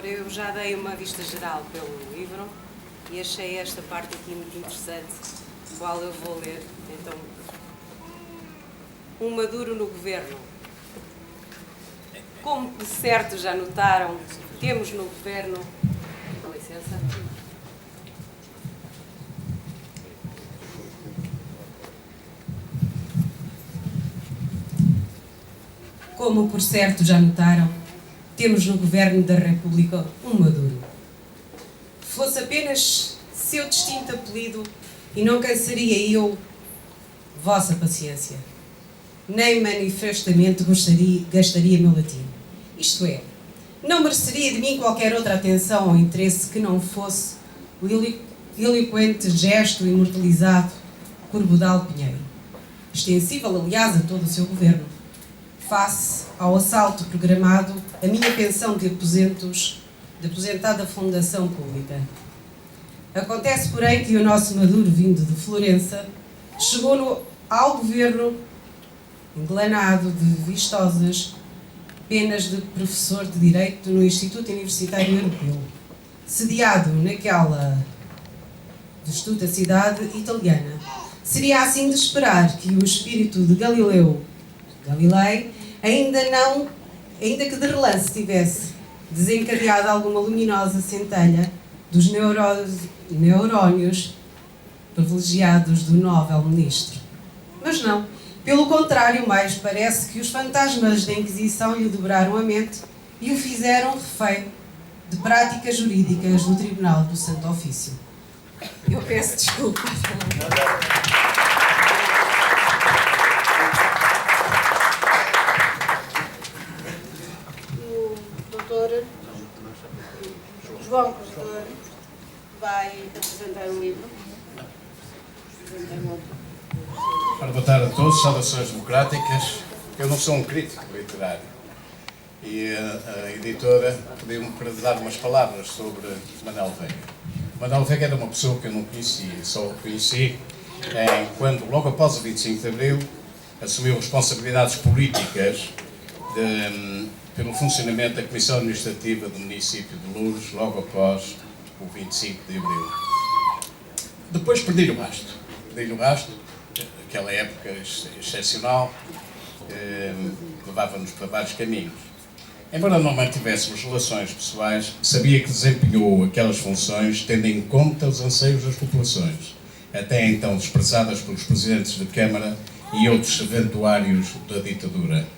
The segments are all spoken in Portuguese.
Ora, eu já dei uma vista geral pelo livro e achei esta parte aqui muito interessante, qual eu vou ler. Então, um Maduro no governo. Como de certo já notaram, temos no governo... Com licença. Como por certo já notaram, temos no governo da República um Maduro. Fosse apenas seu distinto apelido e não cansaria eu vossa paciência. Nem manifestamente gastaria meu latim. Isto é, não mereceria de mim qualquer outra atenção ou interesse que não fosse o eloquente gesto imortalizado por Godal Pinheiro, extensível, aliás, a todo o seu governo. Face ao assalto programado, a minha pensão de aposentado da Fundação Pública. Acontece, porém, que o nosso Maduro, vindo de Florença, chegou ao governo englanado de vistosas penas de professor de Direito no Instituto Universitário Europeu, sediado naquela vestusta cidade italiana. Seria assim de esperar que o espírito de Galilei, ainda que de relance tivesse desencadeado alguma luminosa centelha dos neurónios privilegiados do novel ministro. Mas não, pelo contrário, mais parece que os fantasmas da Inquisição lhe dobraram a mente e o fizeram refém de práticas jurídicas do Tribunal do Santo Ofício. Eu peço desculpa. João Corredor vai apresentar um livro. Para boa tarde a todos, saudações democráticas. Eu não sou um crítico literário e a editora pediu-me para dar umas palavras sobre Manuel Veiga. Manuel Veiga era uma pessoa que eu não conhecia, só o conheci quando, logo após o 25 de Abril, assumiu responsabilidades políticas pelo funcionamento da Comissão Administrativa do município de Loures, logo após o 25 de Abril. Depois perdi o rasto, aquela época excepcional, levava-nos para vários caminhos. Embora não mantivéssemos relações pessoais, sabia que desempenhou aquelas funções tendo em conta os anseios das populações, até então expressadas pelos presidentes de Câmara e outros serventuários da ditadura.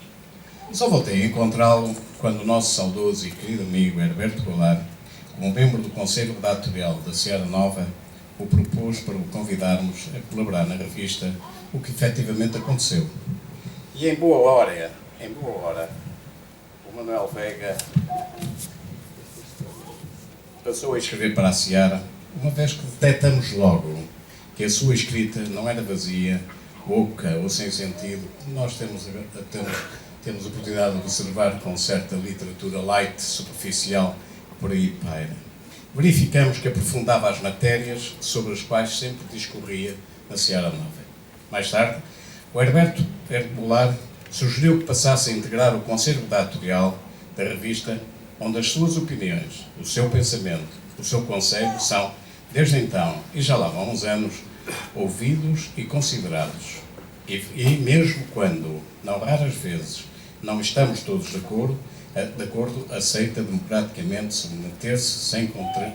Só voltei a encontrá-lo quando o nosso saudoso e querido amigo Herberto Goulart, como membro do Conselho Redatorial da Seara Nova, o propôs para o convidarmos a colaborar na revista, o que efetivamente aconteceu. E em boa hora, o Manuel Veiga passou a escrever para a Seara, uma vez que detectamos logo que a sua escrita não era vazia, oca ou sem sentido. Nós temos a oportunidade de observar com certa literatura light, superficial, por aí paira. Verificamos que aprofundava as matérias sobre as quais sempre discorria na Seara Nova. Mais tarde, o Herberto Goulart sugeriu que passasse a integrar o Conselho Redatorial da revista, onde as suas opiniões, o seu pensamento, o seu conselho são, desde então, e já lá vão uns anos, ouvidos e considerados. E mesmo quando, não raras vezes, não estamos todos de acordo, aceita democraticamente submeter-se sem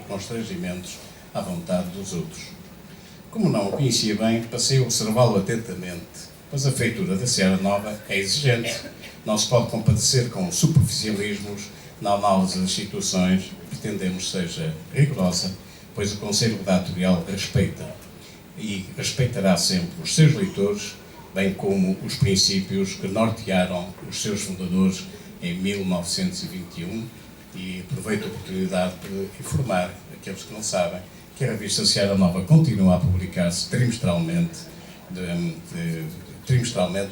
constrangimentos à vontade dos outros. Como não o conhecia bem, passei a observá-lo atentamente, pois a feitura da Seara Nova é exigente. Não se pode compadecer com superficialismos na análise das situações, pretendemos seja rigorosa, pois o Conselho Redatorial respeita e respeitará sempre os seus leitores, bem como os princípios que nortearam os seus fundadores em 1921, e aproveito a oportunidade para informar aqueles que não sabem que a revista Seara Nova continua a publicar-se trimestralmente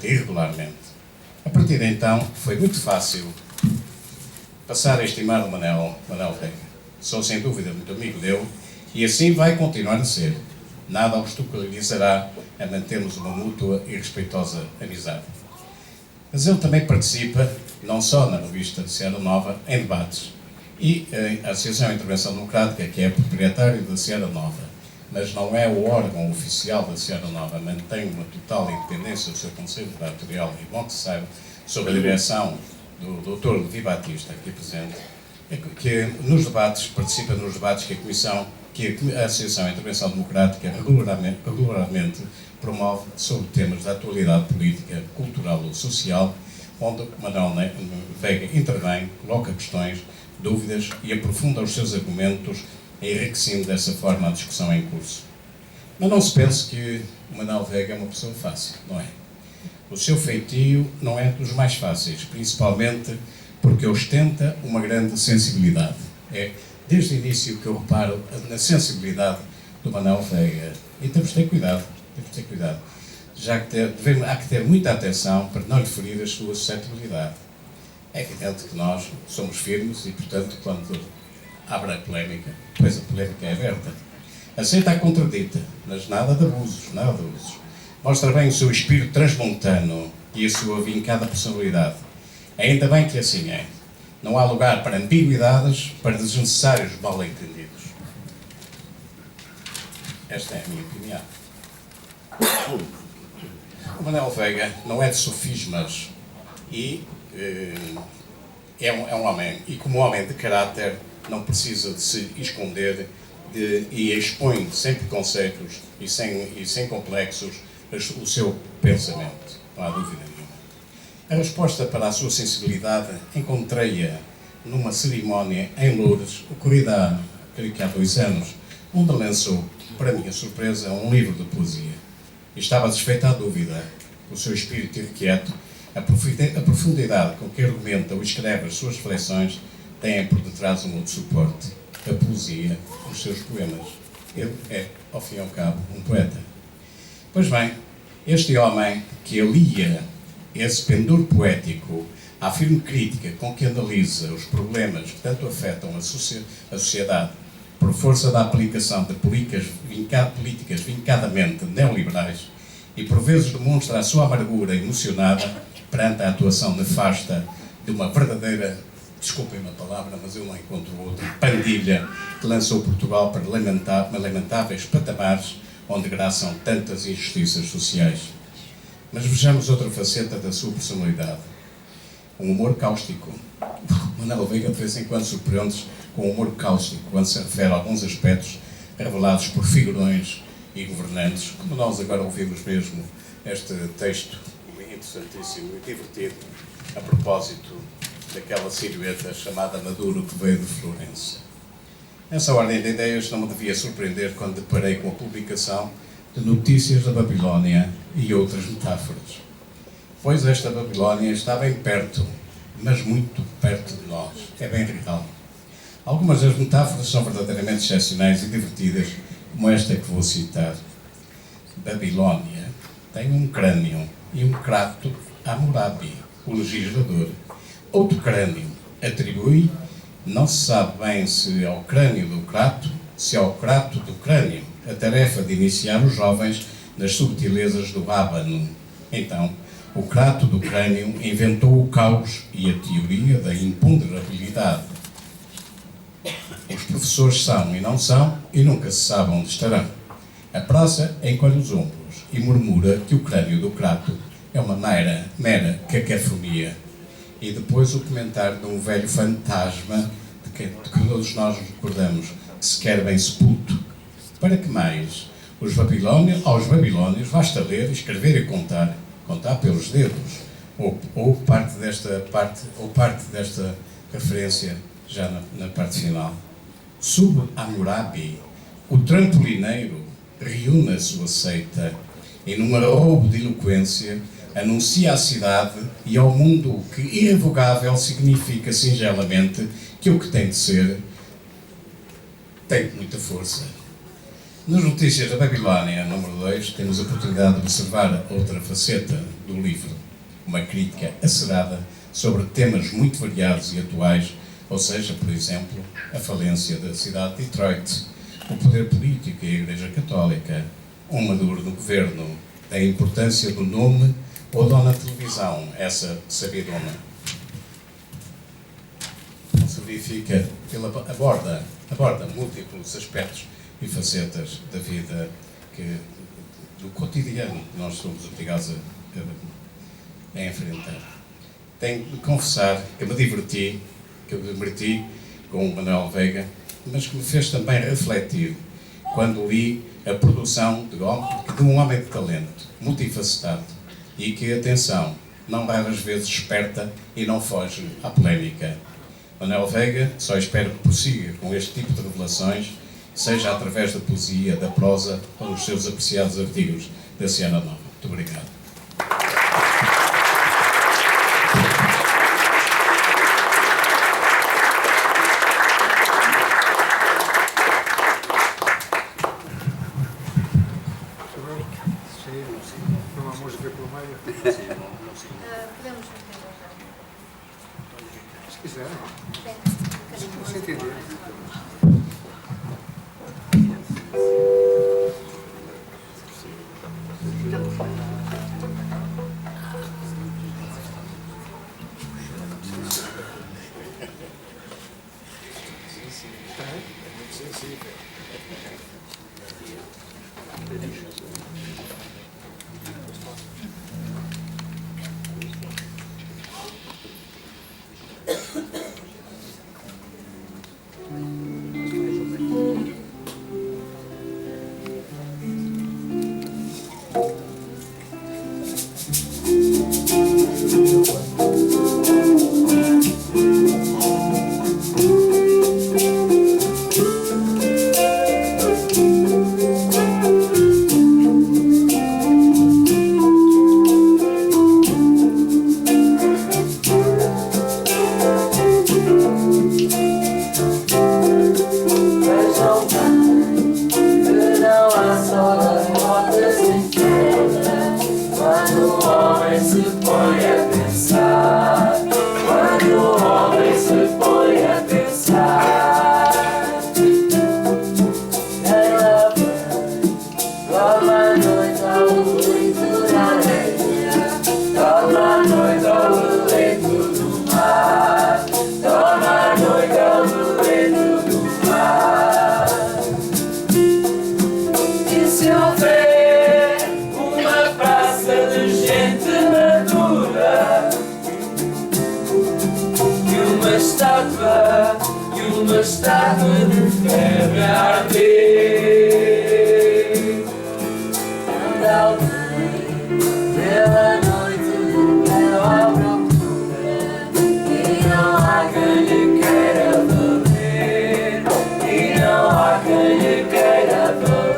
e regularmente. A partir de então, foi muito fácil passar a estimar o Manuel Veiga. Sou sem dúvida muito amigo dele e assim vai continuar a ser. Nada obstaculizará a mantermos uma mútua e respeitosa amizade. Mas ele também participa, não só na revista Seara Nova, em debates. E a Associação de Intervenção Democrática, que é proprietário da Sierra Nova, mas não é o órgão oficial da Sierra Nova, mantém uma total independência do seu Conselho Territorial e, bom que se saiba, sob a direção do Dr. Levi Batista, aqui presente, que nos debates, participa nos debates que a Comissão, que a Associação de Intervenção Democrática regularmente promove sobre temas da atualidade política, cultural ou social, onde Manuel Veiga intervém, coloca questões, dúvidas e aprofunda os seus argumentos, enriquecendo dessa forma a discussão em curso. Mas não se pense que o Manuel Veiga é uma pessoa fácil, não é? O seu feitio não é dos mais fáceis, principalmente porque ostenta uma grande sensibilidade. É desde o início que eu reparo na sensibilidade do Manuel Veiga. E temos de ter cuidado, já que há que ter muita atenção para não lhe ferir a sua suscetibilidade. É evidente que nós somos firmes e, portanto, quando abre a polémica, pois a polémica é aberta. Aceita a contradita, mas nada de abusos, nada de abusos. Mostra bem o seu espírito transmontano e a sua vincada personalidade. Ainda bem que assim é. Não há lugar para ambiguidades, para desnecessários mal-entendidos. Esta é a minha opinião. O Manuel Veiga não é de sofismas e é um homem, e como homem de caráter, não precisa de se esconder e expõe sem preconceitos e sem complexos o seu pensamento, não há dúvida nenhuma. A resposta para a sua sensibilidade encontrei-a numa cerimónia em Loures, ocorrida há 2 anos, onde lançou, para minha surpresa, um livro de poesia. E estava desfeita a dúvida, o seu espírito irrequieto, a profundidade com que argumenta ou escreve as suas reflexões têm por detrás um outro suporte, a poesia, os seus poemas. Ele é, ao fim e ao cabo, um poeta. Pois bem, este homem que alia esse pendor poético à firme crítica com que analisa os problemas que tanto afetam a sociedade por força da aplicação de políticas vincadamente neoliberais e por vezes demonstra a sua amargura emocionada perante a atuação nefasta de uma verdadeira, desculpem-me a palavra, mas eu não encontro outra, pandilha que lançou Portugal para lamentáveis patamares onde graçam tantas injustiças sociais. Mas vejamos outra faceta da sua personalidade. Um humor cáustico. Manuel Veiga de vez em quando surpreende-se com humor cáustico quando se refere a alguns aspectos revelados por figurões e governantes, como nós agora ouvimos mesmo este texto interessantíssimo e divertido a propósito daquela silhueta chamada Maduro que veio de Florença. Nessa ordem de ideias não me devia surpreender quando deparei com a publicação de Notícias da Babilónia e outras metáforas. Pois esta Babilónia está bem perto, mas muito perto de nós. É bem real. Algumas das metáforas são verdadeiramente excepcionais e divertidas, como esta que vou citar. Babilónia tem um crânio e um crato a Hammurabi, o legislador. Outro crânio atribui, não se sabe bem se ao crânio do crato, se ao crato do crânio, a tarefa de iniciar os jovens nas subtilezas do rábano. Então, o crato do crânio inventou o caos e a teoria da imponderabilidade. Os professores são e não são, e nunca se sabe onde estarão. A praça encolhe os ombros e murmura que o crânio do crato é uma mera cacofonia. E depois o comentário de um velho fantasma de que todos nós nos recordamos, que se quer bem sepulto. Para que mais? Aos babilónios basta ler, escrever e contar pelos dedos, ou parte desta referência já na parte final. Sub Hammurabi, o trampolineiro reúne a sua seita e num arroubo de eloquência anuncia à cidade e ao mundo o que irrevogável significa singelamente que o que tem de ser tem muita força. Nas Notícias da Babilónia, número 2, temos a oportunidade de observar outra faceta do livro, uma crítica acerada sobre temas muito variados e atuais, ou seja, por exemplo, a falência da cidade de Detroit, o poder político e a Igreja Católica, um Maduro no governo, a importância do nome ou dona televisão, essa sabia dona. Não se verifica, ele aborda múltiplos aspectos e facetas da vida do cotidiano que nós somos obrigados a enfrentar. Tenho de confessar que me diverti com o Manuel Veiga, mas que me fez também refletir quando li a produção de um homem de talento, multifacetado, e que, atenção, não raras vezes esperta e não foge à polémica. Manuel Veiga, só espero que prossiga com este tipo de revelações, seja através da poesia, da prosa ou nos seus apreciados artigos da Ciana Nova. Muito obrigado. Não há música pelo meio? Podemos fazer Se quiser. já. Você entender. Estátua de febre a arder. Anda alguém pela noite, eu à procura, e não há quem lhe queira valer, e não há quem lhe queira valer.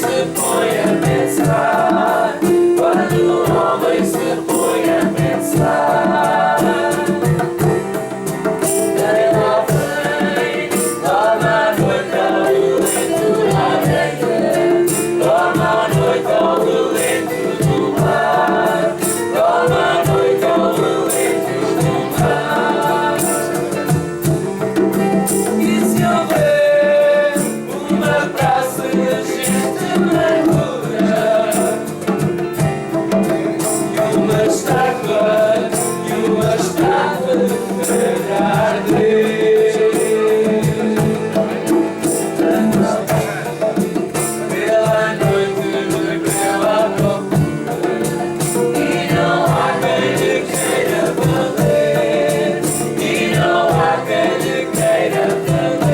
se põe a pensar, quando o homem se põe a pensar, nem lá vem, dorme à noite ao relento da areia, dorme à noite ao relento do mar, dorme à noite ao relento do mar. E se houver uma praça de gente mergulha, e uma estátua para arder, pela noite pela procura, e não há quem lhe queira valer, e não há quem lhe queira valer.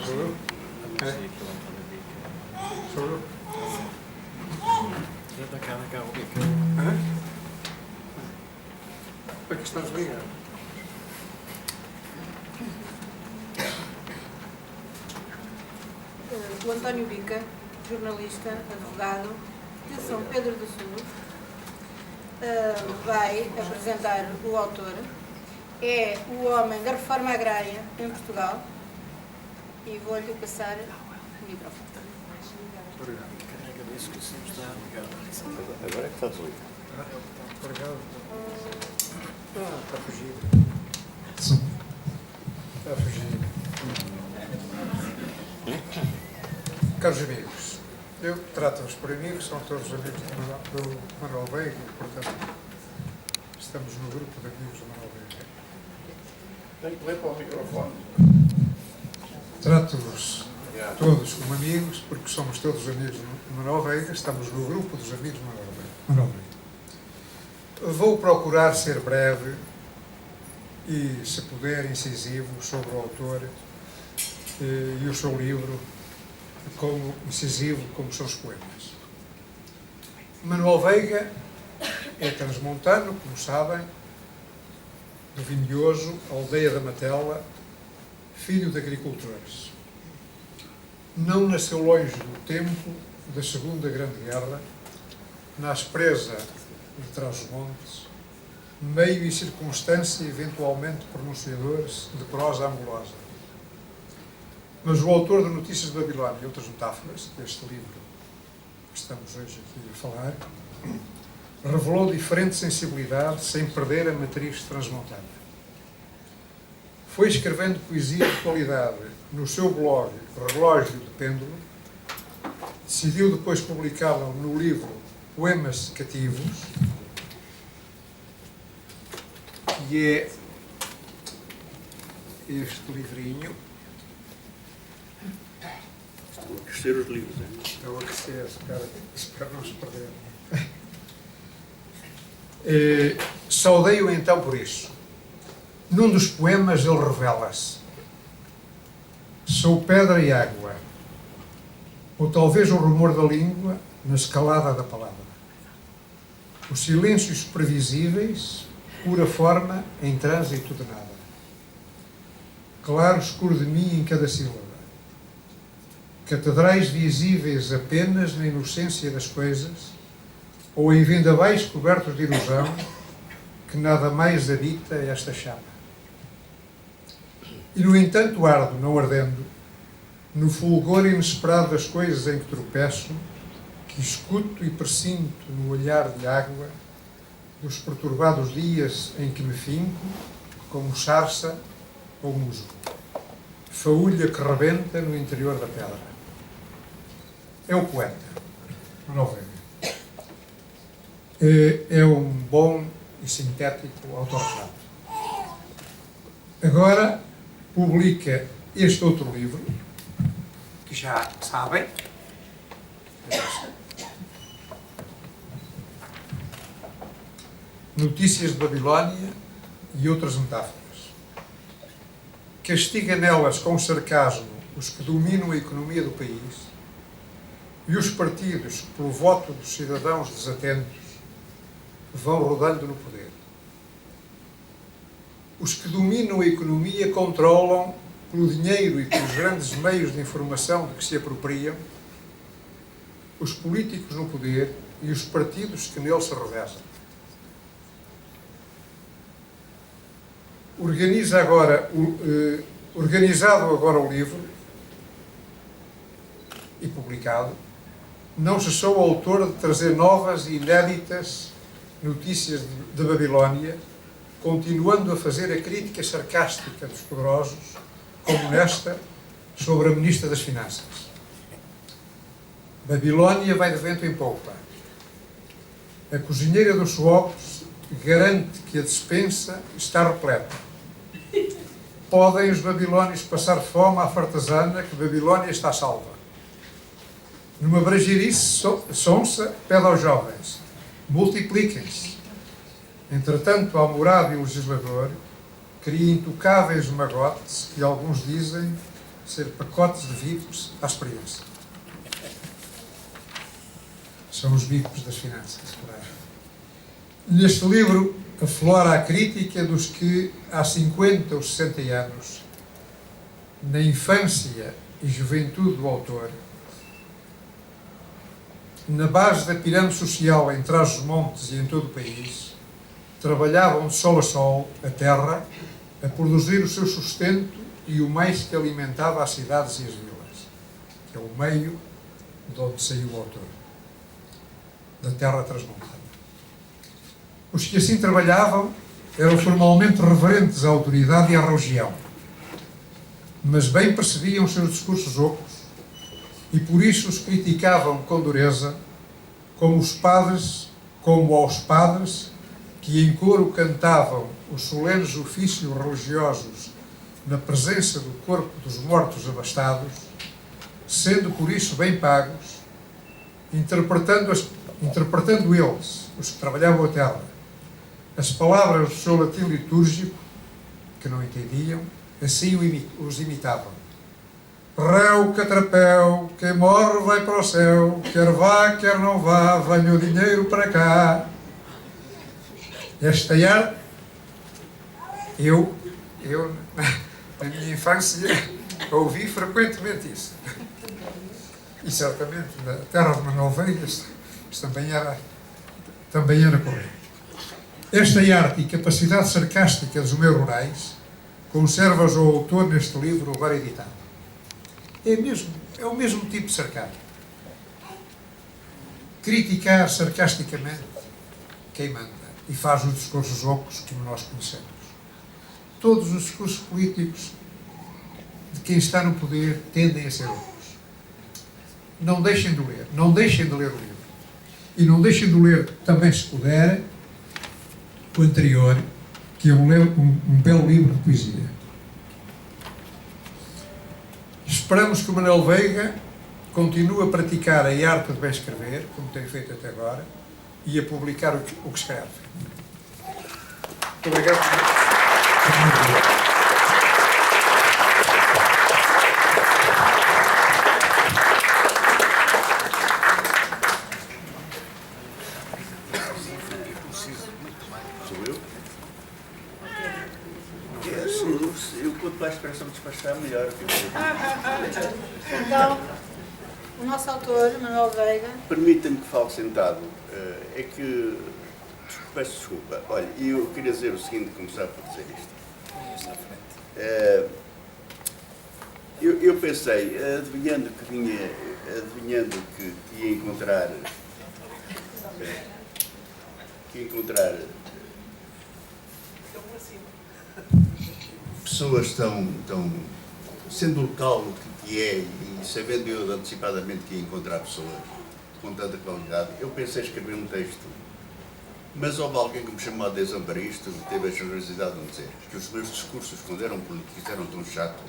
Sou eu? É? Sou eu? Hã? Para que estás ligado? O António Bica, jornalista, advogado de São Pedro do Sul, vai apresentar o autor. É o homem da reforma agrária em Portugal e vou-lhe passar o microfone. Obrigado. Agora é que está tudo. Obrigado. Está fugido. Está fugido. Caros amigos, eu trato-vos por amigos, são todos amigos do Manuel Veiga, portanto, estamos no grupo de amigos do Manuel Veiga. Tem que ler para o microfone. Trato-vos todos como amigos, porque somos todos amigos do Manuel Veiga, estamos no grupo dos amigos do Manuel Veiga. Vou procurar ser breve e, se puder, incisivo sobre o autor e o seu livro, como incisivo como são os poemas. Manuel Veiga é transmontano, como sabem, do Vindioso, aldeia da Matela, filho de agricultores. Não nasceu longe do tempo da Segunda Grande Guerra, na aspreza de Trás-os-Montes, meio e circunstância eventualmente pronunciadores de prosa angulosa. Mas o autor de Notícias de Babilónia e outras metáforas, deste livro que estamos hoje aqui a falar, revelou diferente sensibilidade sem perder a matriz transmontana. Foi escrevendo poesia de qualidade no seu blog Relógio de Pêndulo, decidiu depois publicá-la no livro Poemas Cativos, que é este livrinho. Estão a crescer os livros, hein? Estão a crescer, espero não se perder. Saudei-o então por isso. Num dos poemas ele revela-se: sou pedra e água, ou talvez o rumor da língua na escalada da palavra. Os silêncios previsíveis, pura forma em trânsito de nada. Claro escuro de mim em cada sílaba. Catedrais visíveis apenas na inocência das coisas, ou em vendavais cobertos de ilusão, que nada mais habita esta chama. E, no entanto, ardo, não ardendo, no fulgor inesperado das coisas em que tropeço, que escuto e presinto no olhar de água dos perturbados dias em que me finco, como sarça ou musgo, faúlha que rebenta no interior da pedra. É o poeta, Manuel Veiga. É um bom e sintético autorretrato. Agora publica este outro livro, que que já sabem. Notícias de Babilónia e outras metáforas. Castiga nelas com sarcasmo os que dominam a economia do país e os partidos, pelo voto dos cidadãos desatentos, vão rodando no poder. Os que dominam a economia controlam, pelo dinheiro e pelos grandes meios de informação de que se apropriam, os políticos no poder e os partidos que neles se revezam. Organizado agora o livro e publicado, não cessou o autor de trazer novas e inéditas notícias de Babilónia, continuando a fazer a crítica sarcástica dos poderosos, como nesta, sobre a Ministra das Finanças. Babilónia vai de vento em polpa. A cozinheira dos swapes garante que a despensa está repleta. Podem os babilónios passar fome à fartazana, que Babilónia está salva. Numa brejerice sonsa, pede aos jovens: multipliquem-se. Entretanto, Almorado e o legislador cria intocáveis magotes que alguns dizem ser pacotes de vivos à experiência. São os bicos das finanças. Neste livro aflora a crítica dos que, há 50 ou 60 anos, na infância e juventude do autor, na base da pirâmide social em Trás-os-Montes e em todo o país, trabalhavam de sol a sol a terra a produzir o seu sustento e o mais que alimentava as cidades e as vilas, que é o meio de onde saiu o autor, da terra transmontada. Os que assim trabalhavam eram formalmente reverentes à autoridade e à religião, mas bem percebiam os seus discursos ocos e por isso os criticavam com dureza, como aos padres que em coro cantavam os solenes ofícios religiosos na presença do corpo dos mortos abastados, sendo por isso bem pagos, interpretando eles, os que trabalhavam a terra, as palavras do seu latim litúrgico, que não entendiam, assim os imitavam. Réu, catrapéu, quem morre vai para o céu, quer vá, quer não vá, venha o dinheiro para cá. Esta arte, eu, na minha infância, ouvi frequentemente isso. E certamente, na terra de Manuel Veiga, isso também era correto. Esta arte e capacidade sarcástica dos meus rurais conserva-os o autor neste livro agora editado. É o mesmo tipo de sarcasmo. Criticar sarcasticamente quem manda e faz os discursos ocos como nós conhecemos. Todos os discursos políticos de quem está no poder tendem a ser ocos. Não deixem de ler o livro. E não deixem de ler também, se puder, o anterior, que é um belo livro de poesia. Esperamos que o Manuel Veiga continue a praticar a arte de bem escrever, como tem feito até agora, e a publicar o que escreve. Muito obrigado. Quanto mais pressa me despachar, melhor. Então, o nosso autor, Manuel Veiga... Permita-me que fale sentado. É que... Peço desculpa. Olha, eu queria dizer o seguinte, começar por dizer isto. Eu pensei, adivinhando que ia encontrar pessoas tão sendo local que é e sabendo eu antecipadamente que ia encontrar pessoas com tanta qualidade, eu pensei escrever um texto, mas houve alguém que me chamou a atenção para isto e teve a generosidade de me dizer que os meus discursos, quando eram políticos, eram tão chatos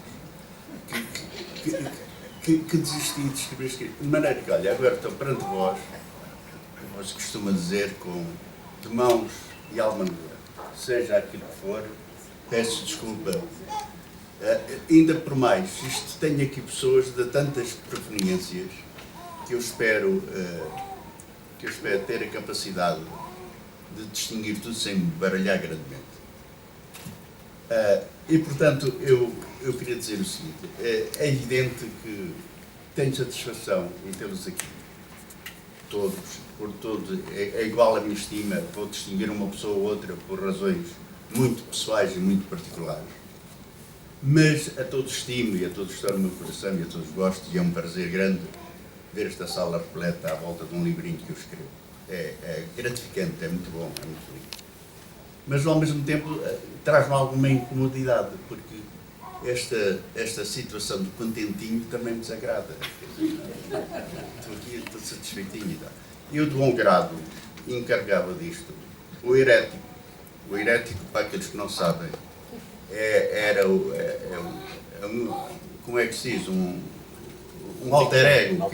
que que desisti de escrever escrito. De maneira que, olha, agora estou perante vós, como se costuma dizer, de mãos e alma nua. Seja aquilo que for, peço desculpa. Ainda por mais, isto tem aqui pessoas de tantas proveniências que eu espero ter a capacidade de distinguir tudo sem me baralhar grandemente. E, portanto, eu queria dizer o seguinte, é evidente que tenho satisfação em tê-los aqui, todos, por todos, é igual a minha estima, vou distinguir uma pessoa ou outra por razões muito pessoais e muito particulares, mas a todos estimo e a todos estou no meu coração e a todos gosto, e é um prazer grande ver esta sala repleta à volta de um livrinho que eu escrevo. É gratificante, é muito bom, é muito lindo. Mas ao mesmo tempo traz-me alguma incomodidade, porque esta situação de contentinho também me desagrada. Estou aqui, estou satisfeitinho e tal. Eu, de bom grado, encarregava disto o herético. O herético, para aqueles que não sabem, como é que se diz? Um alter ego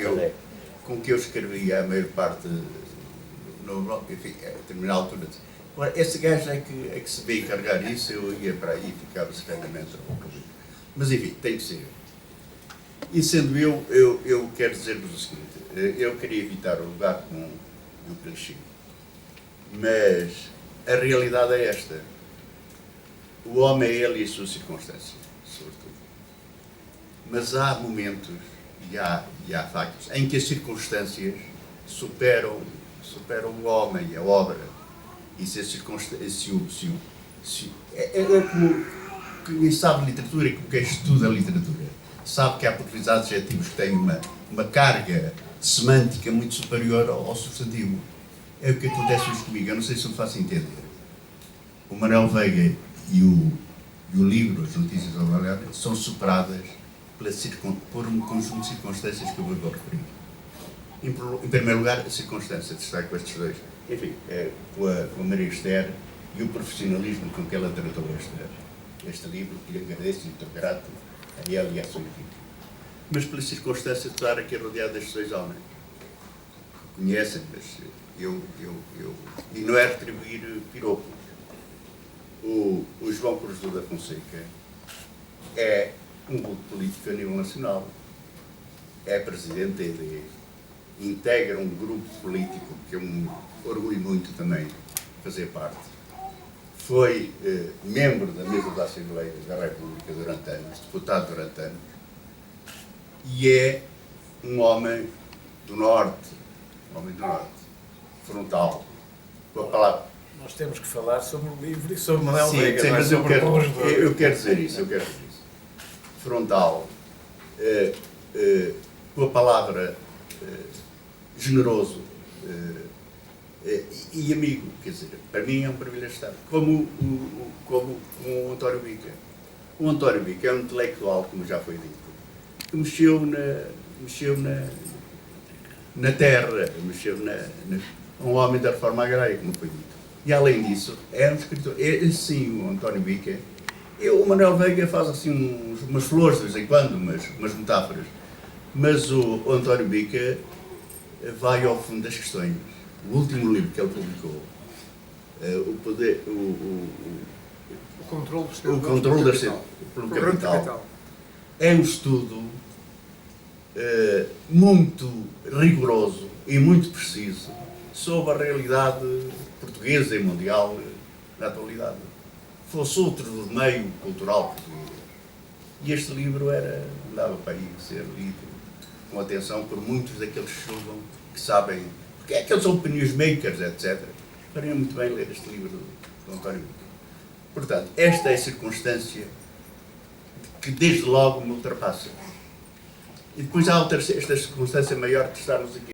com que eu escrevia a maior parte no blog, enfim, a determinada altura. Ora, esse gajo é que se veio encarregar isso, eu ia para aí e ficava secretamente. Mas enfim, tem que ser. E sendo eu quero dizer-vos o seguinte, eu queria evitar o lugar comum do clichê, mas a realidade é esta. O homem é ele e a sua circunstância, sobretudo. Mas há momentos e há factos em que as circunstâncias superam o homem e a obra. E se a circunstância, como quem sabe literatura e como quem estuda a literatura, sabe que há produtos adjetivos que têm uma carga semântica muito superior ao substantivo. É o que acontece hoje comigo, eu não sei se me faço entender. O Manuel Veiga e o livro, as notícias ao Valer, são superadas por um conjunto de circunstâncias que eu vou referir. Em primeiro lugar, a circunstância de estar com estes dois. Enfim, com a Maria Esther e o profissionalismo com que ela tratou este livro, que lhe agradeço e estou grato a ela e à sua equipe. Mas pela circunstância de estar aqui rodeado destes dois homens. Conhecem, mas e não é retribuir piropo. O João Cruz da Fonseca é um vulto político a nível nacional. É presidente da EDE. Integra um grupo político que eu me orgulho muito também de fazer parte. Foi membro da mesa da Assembleia da República durante anos, deputado durante anos, e é um homem do Norte, frontal, com a palavra. Nós temos que falar sobre o livro e sobre Manuel Sim, Veiga, sim, não é mas sobre eu quero dizer isso, Frontal, com a palavra generoso e amigo, quer dizer, para mim é um privilégio estar, como o António Bica. O António Bica é um intelectual, como já foi dito, que mexeu na terra, um homem da reforma agrária, como foi dito. E além disso, é um escritor. Sim, o António Bica. O Manuel Veiga faz assim umas flores de vez em quando, umas metáforas. Mas o António Bica vai ao fundo das questões. O último livro que ele publicou, o controle pelo capital, é um estudo muito rigoroso e muito preciso sobre a realidade portuguesa e mundial na atualidade. Fosse outro do meio cultural português. E este livro dava para ir ser lido com atenção por muitos daqueles que julgam, que sabem, porque é aqueles opinions makers, etc. Faria muito bem ler este livro do António Bica. Portanto, esta é a circunstância que desde logo me ultrapassa. E depois há esta circunstância maior de estarmos aqui.